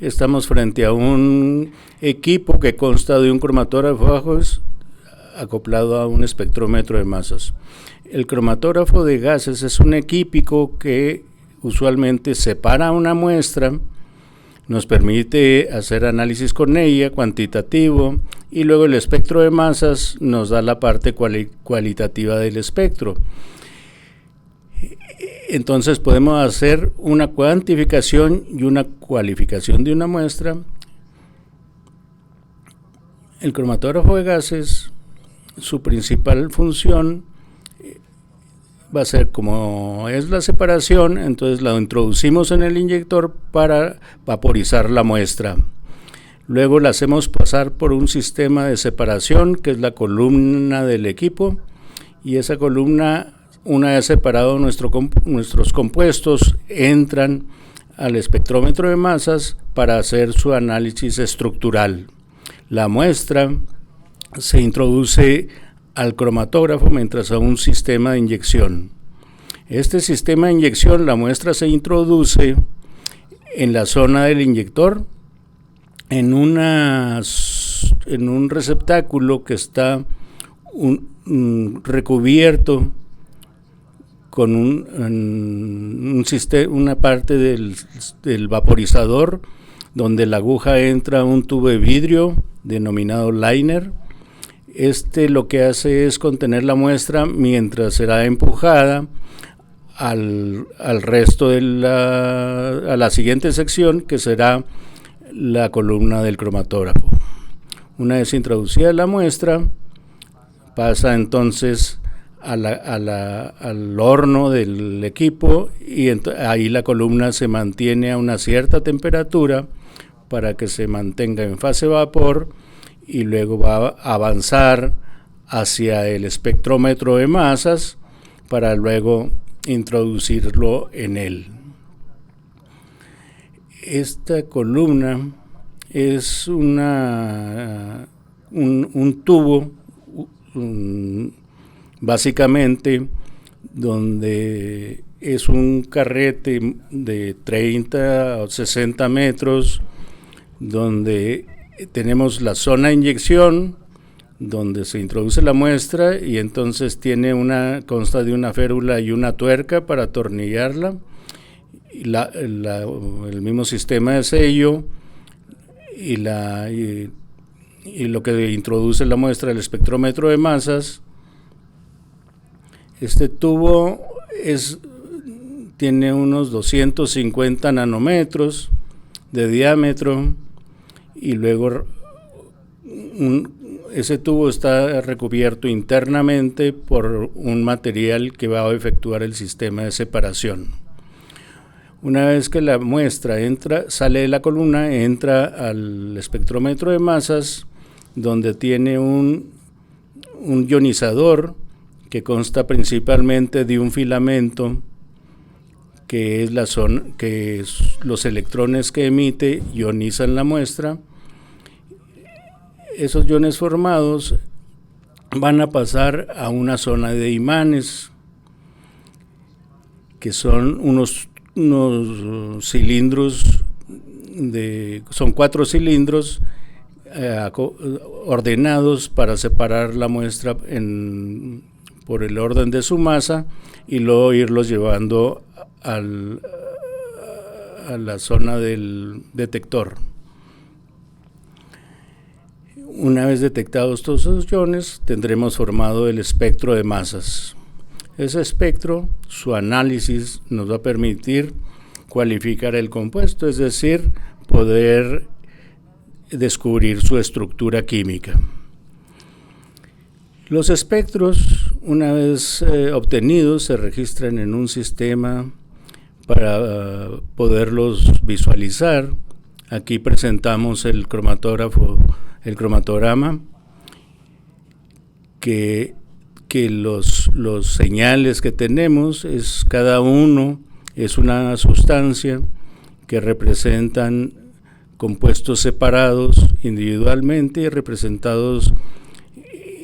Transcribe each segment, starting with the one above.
Estamos frente a un equipo que consta de un cromatógrafo acoplado a un espectrómetro de masas. El cromatógrafo de gases es un equipo que usualmente separa una muestra, nos permite hacer análisis con ella, cuantitativo, y luego el espectro de masas nos da la parte cualitativa del espectro. Entonces podemos hacer una cuantificación y una cualificación de una muestra. El cromatógrafo de gases, su principal función va a ser, como es la separación, entonces la introducimos en el inyector para vaporizar la muestra. Luego la hacemos pasar por un sistema de separación, que es la columna del equipo, y esa columna, una vez separados nuestros compuestos, entran al espectrómetro de masas para hacer su análisis estructural. La muestra se introduce al cromatógrafo mientras a un sistema de inyección. Este sistema de inyección, la muestra se introduce en la zona del inyector, en un receptáculo que está recubierto con una parte del vaporizador, donde la aguja entra a un tubo de vidrio denominado liner. Lo que hace es contener la muestra mientras será empujada al resto a la siguiente sección, que será la columna del cromatógrafo. Una vez introducida la muestra, pasa entonces al horno del equipo, y ahí la columna se mantiene a una cierta temperatura para que se mantenga en fase vapor, y luego va a avanzar hacia el espectrómetro de masas para luego introducirlo en él. Esta columna es un tubo, básicamente, donde es un carrete de 30 o 60 metros, donde tenemos la zona de inyección, donde se introduce la muestra, y entonces consta de una férula y una tuerca para atornillarla, y el mismo sistema de sello, y lo que introduce la muestra del espectrómetro de masas. Este tubo tiene unos 250 nanómetros de diámetro, y luego ese tubo está recubierto internamente por un material que va a efectuar el sistema de separación. Una vez que la muestra sale de la columna, entra al espectrómetro de masas, donde tiene un ionizador que consta principalmente de un filamento, que es los electrones que emite ionizan la muestra. Esos iones formados van a pasar a una zona de imanes, que son unos cilindros, son 4 cilindros ordenados para separar la muestra por el orden de su masa, y luego irlos llevando a la zona del detector. Una vez detectados todos esos iones, tendremos formado el espectro de masas. Ese espectro, su análisis nos va a permitir cualificar el compuesto, es decir, poder descubrir su estructura química. Los espectros, una vez obtenidos, se registran en un sistema para poderlos visualizar. Aquí presentamos el cromatograma, que los señales que tenemos, cada uno es una sustancia que representan compuestos separados individualmente y representados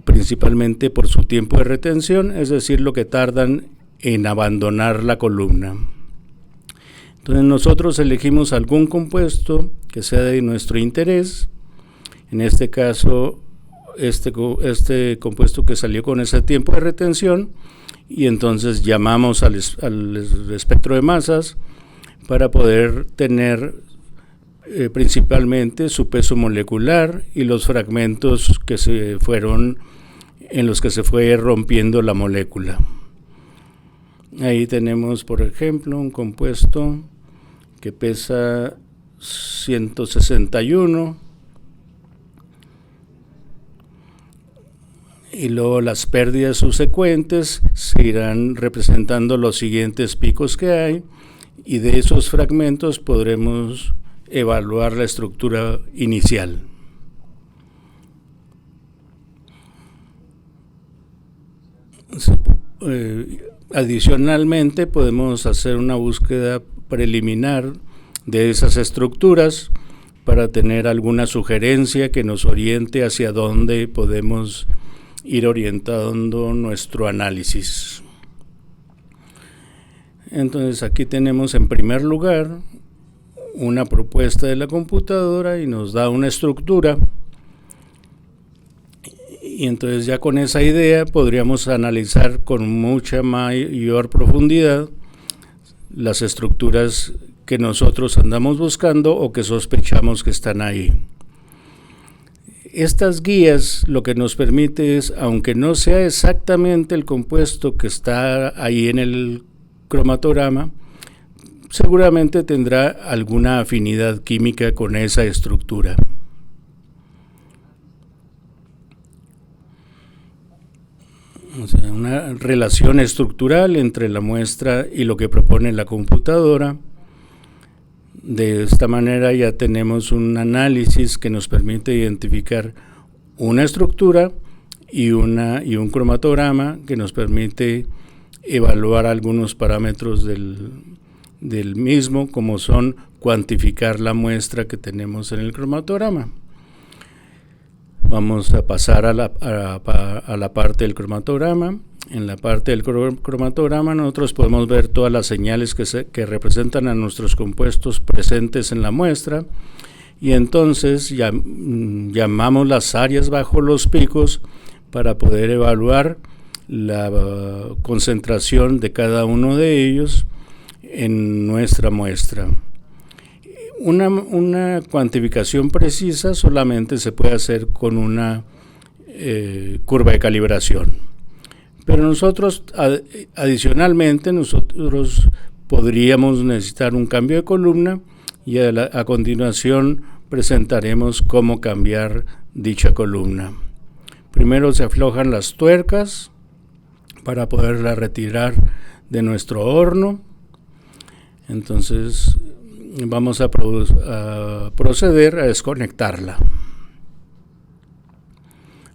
principalmente por su tiempo de retención, es decir, lo que tardan en abandonar la columna. Entonces nosotros elegimos algún compuesto que sea de nuestro interés. En este caso, este compuesto que salió con ese tiempo de retención, y entonces llamamos al espectro de masas para poder tener principalmente su peso molecular y los fragmentos en los que se fue rompiendo la molécula. Ahí tenemos, por ejemplo, un compuesto que pesa 161, y luego las pérdidas subsecuentes se irán representando los siguientes picos que hay, y de esos fragmentos podremos evaluar la estructura inicial. Adicionalmente, podemos hacer una búsqueda preliminar de esas estructuras para tener alguna sugerencia que nos oriente hacia dónde podemos ir orientando nuestro análisis. Entonces, aquí tenemos en primer lugar una propuesta de la computadora y nos da una estructura, y entonces ya con esa idea podríamos analizar con mucha mayor profundidad las estructuras que nosotros andamos buscando o que sospechamos que están ahí. Estas guías lo que nos permite es, aunque no sea exactamente el compuesto que está ahí en el cromatograma, seguramente tendrá alguna afinidad química con esa estructura. O sea, una relación estructural entre la muestra y lo que propone la computadora. De esta manera ya tenemos un análisis que nos permite identificar una estructura y un cromatograma que nos permite evaluar algunos parámetros del mismo, como son cuantificar la muestra que tenemos en el cromatograma. Vamos a pasar a la parte del cromatograma. En la parte del cromatograma nosotros podemos ver todas las señales que representan a nuestros compuestos presentes en la muestra, y entonces llamamos las áreas bajo los picos para poder evaluar la concentración de cada uno de ellos en nuestra muestra. Una cuantificación precisa solamente se puede hacer con una curva de calibración. Pero nosotros, adicionalmente, podríamos necesitar un cambio de columna, y a continuación presentaremos cómo cambiar dicha columna. Primero se aflojan las tuercas para poderla retirar de nuestro horno. Entonces vamos a proceder a desconectarla.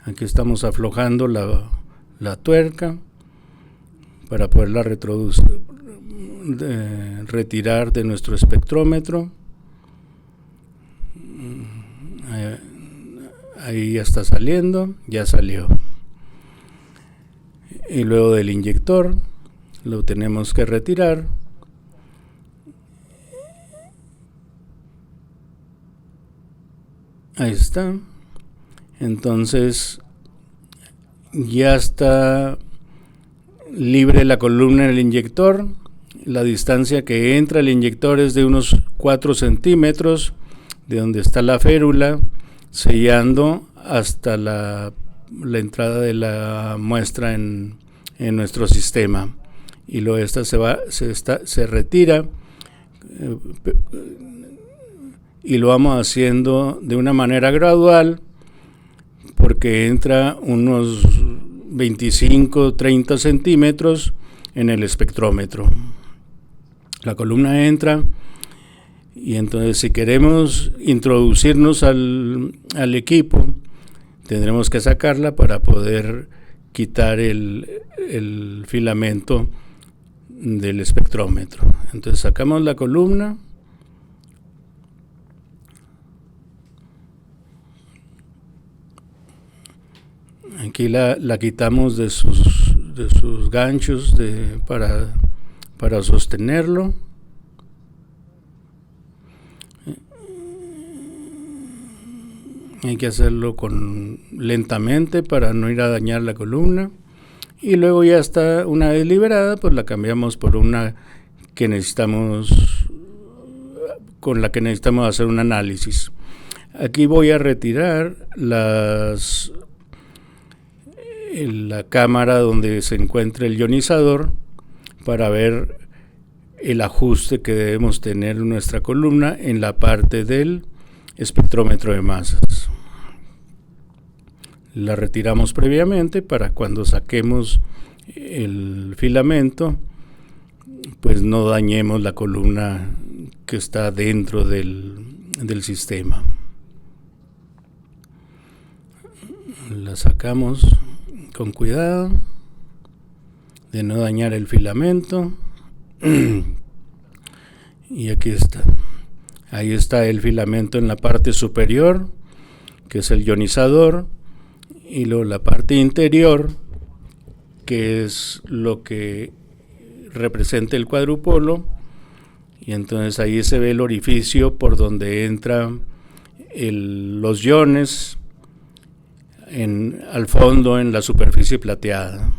Aquí estamos aflojando la tuerca para poderla retirar de nuestro espectrómetro. Ahí ya está saliendo, ya salió. Y luego del inyector lo tenemos que retirar. Ahí está. Entonces ya está libre la columna en el inyector. La distancia que entra el inyector es de unos 4 centímetros de donde está la férula, sellando hasta la entrada de la muestra en nuestro sistema. Y luego esta se retira, y lo vamos haciendo de una manera gradual, porque entra unos 25-30 centímetros en el espectrómetro. La columna entra, y entonces si queremos introducirnos al equipo, tendremos que sacarla para poder quitar el filamento del espectrómetro. Entonces sacamos la columna. Aquí la quitamos de sus ganchos para sostenerlo. Hay que hacerlo lentamente para no ir a dañar la columna. Y luego ya está, una vez liberada, pues la cambiamos por una con la que necesitamos hacer un análisis. Aquí voy a retirar la cámara donde se encuentra el ionizador para ver el ajuste que debemos tener en nuestra columna en la parte del espectrómetro de masas. La retiramos previamente para cuando saquemos el filamento, pues no dañemos la columna que está dentro del sistema. La sacamos con cuidado de no dañar el filamento. Y aquí está. Ahí está el filamento en la parte superior, que es el ionizador, y luego la parte interior, que es lo que representa el cuadrupolo, y entonces ahí se ve el orificio por donde entran los iones al fondo en la superficie plateada.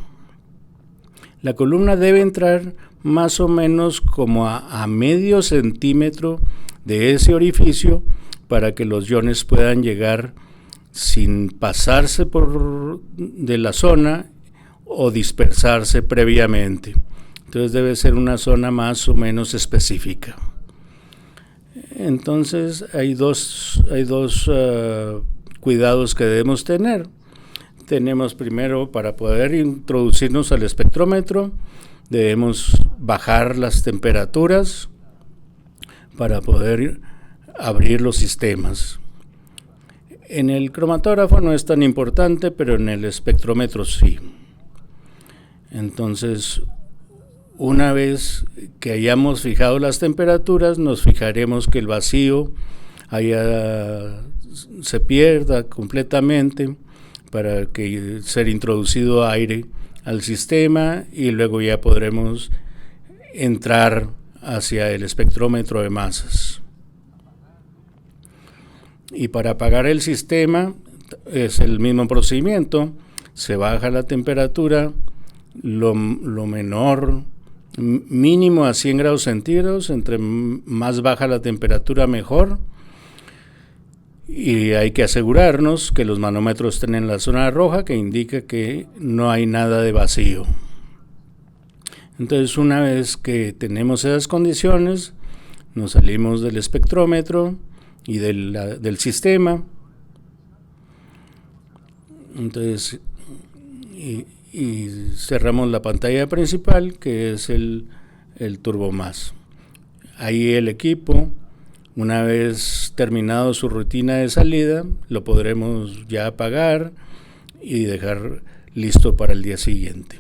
La columna debe entrar más o menos como a medio centímetro de ese orificio para que los iones puedan llegar sin pasarse de la zona o dispersarse previamente. Entonces debe ser una zona más o menos específica. Entonces hay dos cuidados que debemos tener. Tenemos primero, para poder introducirnos al espectrómetro, debemos bajar las temperaturas para poder abrir los sistemas. En el cromatógrafo no es tan importante, pero en el espectrómetro sí. Entonces, una vez que hayamos fijado las temperaturas, nos fijaremos que el vacío se pierda completamente para que ser introducido aire al sistema, y luego ya podremos entrar hacia el espectrómetro de masas. Y para apagar el sistema es el mismo procedimiento. Se baja la temperatura lo menor, mínimo a 100 grados centígrados. Entre más baja la temperatura, mejor. Y hay que asegurarnos que los manómetros estén en la zona roja, que indica que no hay nada de vacío. Entonces, una vez que tenemos esas condiciones, nos salimos del espectrómetro y del sistema. Entonces, y cerramos la pantalla principal, que es el TurboMAS. Ahí el equipo, una vez terminado su rutina de salida, lo podremos ya apagar y dejar listo para el día siguiente.